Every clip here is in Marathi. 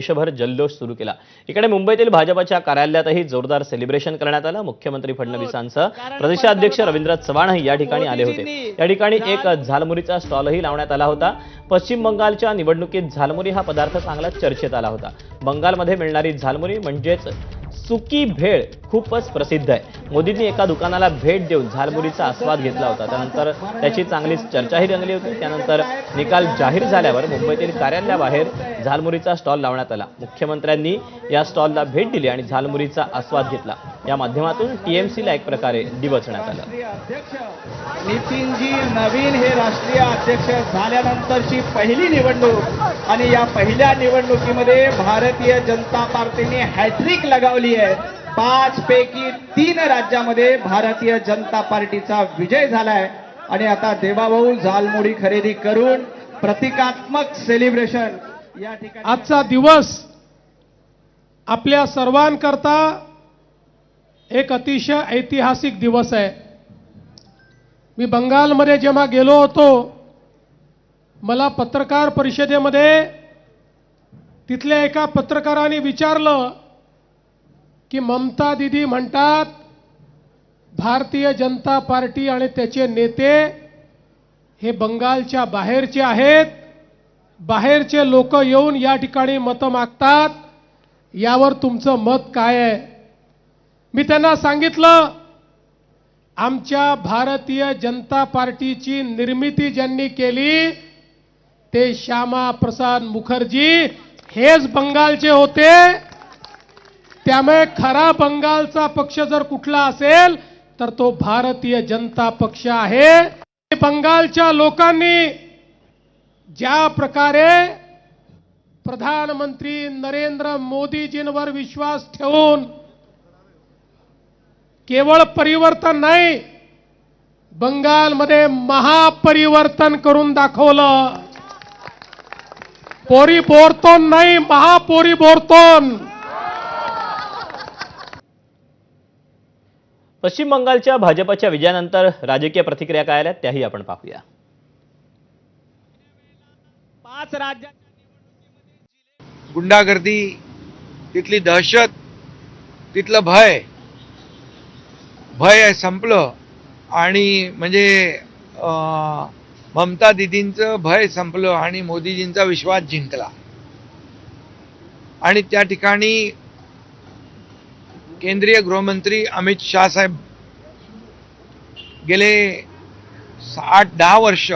देशभर जल्लोष सुरू केला। इकडे मुंबईतील भाजपच्या कार्यालयातही जोरदार सेलिब्रेशन करण्यात आलं। मुख्यमंत्री फडणवीसांसह प्रदेशाध्यक्ष रवींद्र चव्हाणही या ठिकाणी आले होते। या ठिकाणी एक झालमुरीचा स्टॉलही लावण्यात आला होता। पश्चिम बंगालच्या निवडणुकीत झालमुरी हा पदार्थ चांगला चर्चेत आला होता। बंगालमध्ये मिळणारी झालमुरी म्हणजेच सुकी भेळ खूपच प्रसिद्ध आहे। मोदींनी एका दुकानाला भेट देऊन झालमुरीचा आस्वाद घेतला होता। त्यानंतर त्याची चांगलीच चर्चाही रंगली होती। त्यानंतर निकाल जाहीर झाल्यावर मुंबईतील कार्यालयाबाहेर झालमुरीचा स्टॉल लावण्यात आला। मुख्यमंत्र्यांनी या स्टॉलला भेट दिली आणि झालमुरीचा आस्वाद घेतला। या माध्यमातून टीएमसीला एक प्रकारे डिवचण्यात आलं। नितीनजी नवीन हे राष्ट्रीय अध्यक्ष झाल्यानंतरची पहिली निवडणूक आणि या पहिल्या निवडणुकीमध्ये भारतीय जनता पार्टीने हॅट्रिक लगावली आहे। 5 पैकी 3 राज्यामध्ये भारतीय जनता पार्टीचा विजय झालाय आणि आता देवाभाऊ झालमुरी खरेदी करून प्रतिकात्मक सेलिब्रेशन या ठिकाणी। आजचा दिवस आपल्या सर्वांकरता एक अतिशय ऐतिहासिक दिवस आहे। मी बंगालमध्ये जेव्हा गेलो होतो, मला पत्रकार परिषदेमध्ये तिथल्या एका पत्रकाराने विचारलं की ममता दीदी म्हणतात भारतीय जनता पार्टी आणि त्याचे नेते हे बंगालच्या बाहेरचे आहेत, बाहेरचे लोक येऊन या ठिकाणी मतं मागतात, यावर तुमचं मत काय आहे? मी त्यांना सांगितलं, आमच्या भारतीय जनता पार्टीची निर्मिती ज्यांनी केली ते श्यामा प्रसाद मुखर्जी हेच बंगालचे होते। त्यामुळे खरा बंगालचा पक्ष जर कुठला असेल तर तो भारतीय जनता पक्ष आहे। बंगालच्या लोकांनी ज्या प्रकारे प्रधानमंत्री नरेंद्र मोदीजींवर विश्वास ठेवून केवळ परिवर्तन नाही, बंगालमध्ये महापरिवर्तन करून दाखवलं। परिवर्तन नाही, महापरिवर्तन। पश्चिम बंगालच्या भाजपच्या विजयानंतर राजकीय प्रतिक्रिया काय आल्या त्याही आपण पाहूया। 5 राज्यात गुंडागर्दी, तिथली दहशत, तिथलं भय संपलं आणि म्हणजे ममता दीदींचं भय संपलं आणि मोदीजींचा विश्वास जिंकला। आणि त्या ठिकाणी केंद्रीय गृहमंत्री अमित शाह साहेब गेले 8-10 वर्ष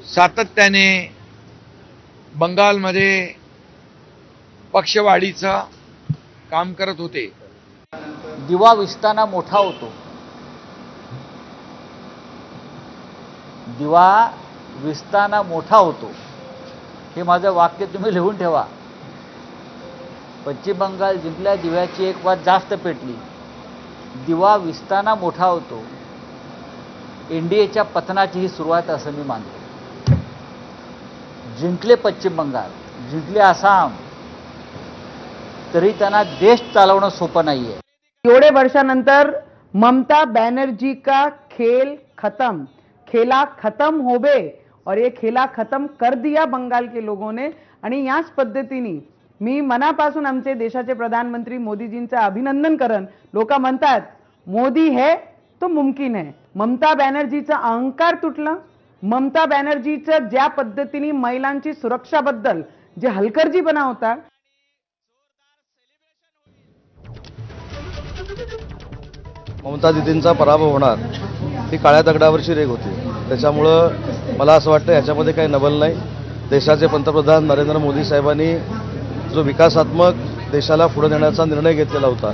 सातत्याने बंगालमध्ये पक्षवाढीचं काम करत होते। दिवा विस्ताना मोठा होतो, दिवा विस्ताना मोठा होतो, हे माझं वाक्य तुम्ही लिहून ठेवा। पश्चिम बंगाल जिंकल्या, दिव्याची एक वात जास्त पेटली, दिवा विस्ताना मोठा होतो। एनडीएच्या पतनाची ही सुरुवात असं मी मानतो। जिंकले पश्चिम बंगाल, जिंकले आसाम, तरी त्यांना देश चालवणं सोपं नाहीये। एवढे वर्षानंतर ममता बनर्जी का खेल खत्म, खेला खत्म होबे और ये खेला खत्म कर दिया बंगाल के लोगों ने। आणि याच पद्धतीने मी मनापासून आमचे देशाचे प्रधानमंत्री मोदीजींचं अभिनंदन करन। लोक म्हणतात मोदी है तो मुमकिन है। ममता बॅनर्जीचा अहंकार तुटला। ममता बॅनर्जीचं ज्या पद्धतीने महिलांची सुरक्षाबद्दल जे हलगर्जीपणा होता, ममता दीदींचा पराभव होणार ही काळ्या दगडावरची रेघ होती। त्याच्यामुळं मला असं वाटतं याच्यामध्ये काही नवल नाही। देशाचे पंतप्रधान नरेंद्र मोदी साहेबांनी जो विकासात्मक देशाला पुढे नेण्याचा निर्णय घेतलेला होता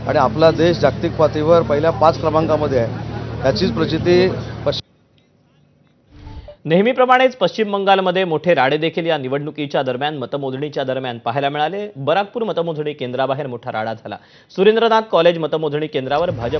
आणि आपला देश जागतिक पातळीवर पहिल्या 5 क्रमांकामध्ये आहे, याचीच प्रचिती नेहमीप्रमाणेच पश्चिम बंगालमध्ये मोठे राडे देखील या निवडणुकीच्या दरम्यान मतमोजणीच्या दरम्यान पाहायला मिळाले। बराकपूर मतमोजणी केंद्राबाहेर मोठा राडा झाला। सुरेंद्रनाथ कॉलेज मतमोजणी केंद्रावर भाजप